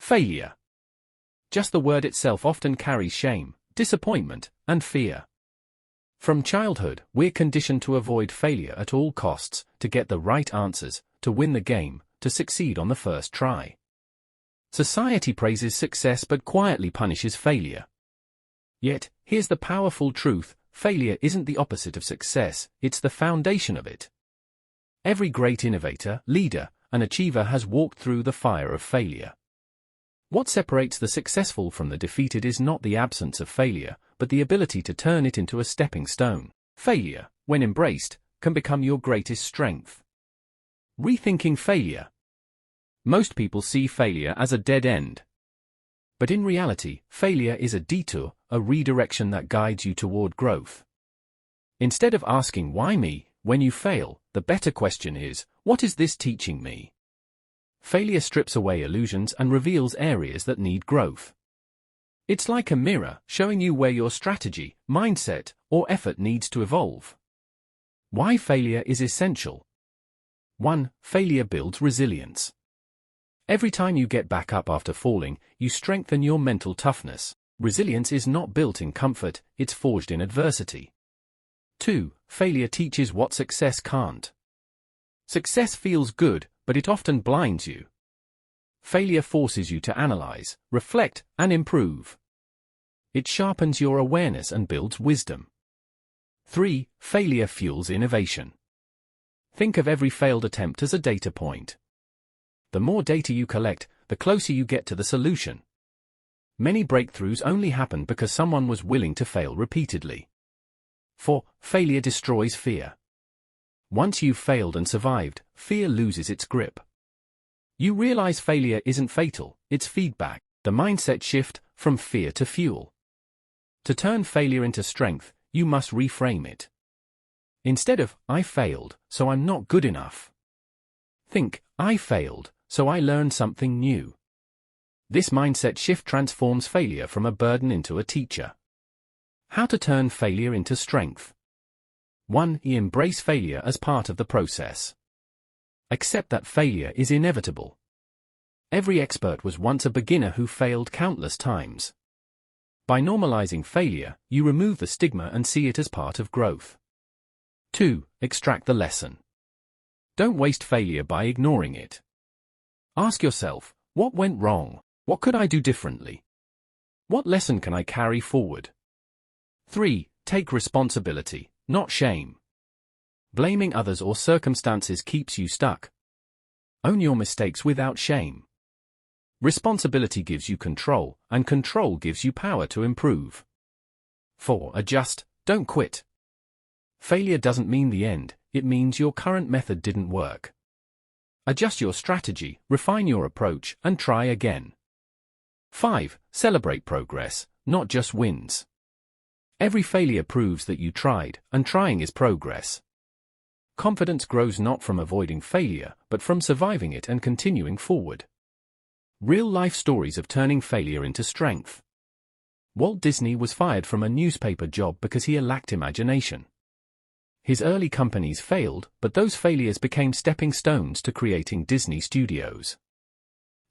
Failure. Just the word itself often carries shame, disappointment, and fear. From childhood, we're conditioned to avoid failure at all costs, to get the right answers, to win the game, to succeed on the first try. Society praises success but quietly punishes failure. Yet, here's the powerful truth: failure isn't the opposite of success, it's the foundation of it. Every great innovator, leader, and achiever has walked through the fire of failure. What separates the successful from the defeated is not the absence of failure, but the ability to turn it into a stepping stone. Failure, when embraced, can become your greatest strength. Rethinking failure. Most people see failure as a dead end. But in reality, failure is a detour, a redirection that guides you toward growth. Instead of asking "why me?" when you fail, the better question is, what is this teaching me? Failure strips away illusions and reveals areas that need growth. It's like a mirror, showing you where your strategy, mindset, or effort needs to evolve. Why failure is essential. 1. Failure builds resilience. Every time you get back up after falling, you strengthen your mental toughness. Resilience is not built in comfort, it's forged in adversity. 2. Failure teaches what success can't. Success feels good, but it often blinds you. Failure forces you to analyze, reflect, and improve. It sharpens your awareness and builds wisdom. 3. Failure fuels innovation. Think of every failed attempt as a data point. The more data you collect, the closer you get to the solution. Many breakthroughs only happen because someone was willing to fail repeatedly. 4. Failure destroys fear. Once you've failed and survived, fear loses its grip. You realize failure isn't fatal, it's feedback, the mindset shift from fear to fuel. To turn failure into strength, you must reframe it. Instead of "I failed, so I'm not good enough," think "I failed, so I learned something new." This mindset shift transforms failure from a burden into a teacher. How to turn failure into strength. 1. Embrace failure as part of the process. Accept that failure is inevitable. Every expert was once a beginner who failed countless times. By normalizing failure, you remove the stigma and see it as part of growth. 2. Extract the lesson. Don't waste failure by ignoring it. Ask yourself, what went wrong? What could I do differently? What lesson can I carry forward? 3. Take responsibility, not shame. Blaming others or circumstances keeps you stuck. Own your mistakes without shame. Responsibility gives you control, and control gives you power to improve. 4. Adjust, don't quit. Failure doesn't mean the end, it means your current method didn't work. Adjust your strategy, refine your approach, and try again. 5. Celebrate progress, not just wins. Every failure proves that you tried, and trying is progress. Confidence grows not from avoiding failure, but from surviving it and continuing forward. Real-life stories of turning failure into strength. Walt Disney was fired from a newspaper job because he lacked imagination. His early companies failed, but those failures became stepping stones to creating Disney Studios.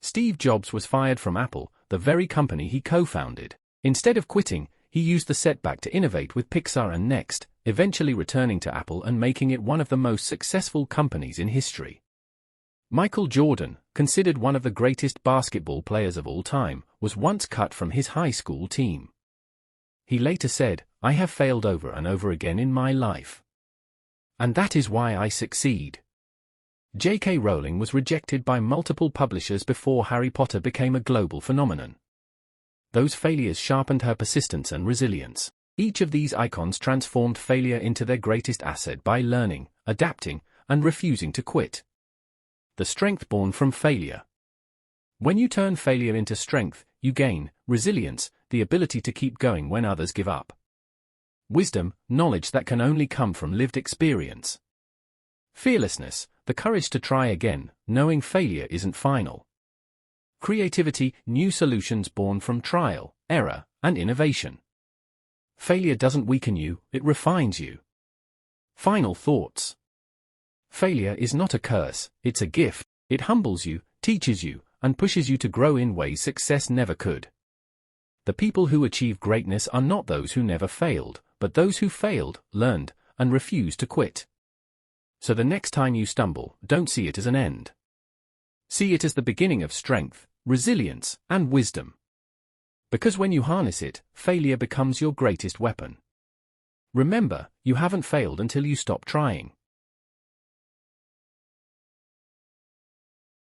Steve Jobs was fired from Apple, the very company he co-founded. Instead of quitting, he used the setback to innovate with Pixar and Next, eventually returning to Apple and making it one of the most successful companies in history. Michael Jordan, considered one of the greatest basketball players of all time, was once cut from his high school team. He later said, "I have failed over and over again in my life. And that is why I succeed." J.K. Rowling was rejected by multiple publishers before Harry Potter became a global phenomenon. Those failures sharpened her persistence and resilience. Each of these icons transformed failure into their greatest asset by learning, adapting, and refusing to quit. The strength born from failure. When you turn failure into strength, you gain resilience, the ability to keep going when others give up. Wisdom, knowledge that can only come from lived experience. Fearlessness, the courage to try again, knowing failure isn't final. Creativity, new solutions born from trial, error, and innovation. Failure doesn't weaken you, it refines you. Final thoughts. Failure is not a curse, it's a gift. It humbles you, teaches you, and pushes you to grow in ways success never could. The people who achieve greatness are not those who never failed, but those who failed, learned, and refused to quit. So the next time you stumble, don't see it as an end. See it as the beginning of strength, resilience, and wisdom. Because when you harness it, failure becomes your greatest weapon. Remember, you haven't failed until you stop trying.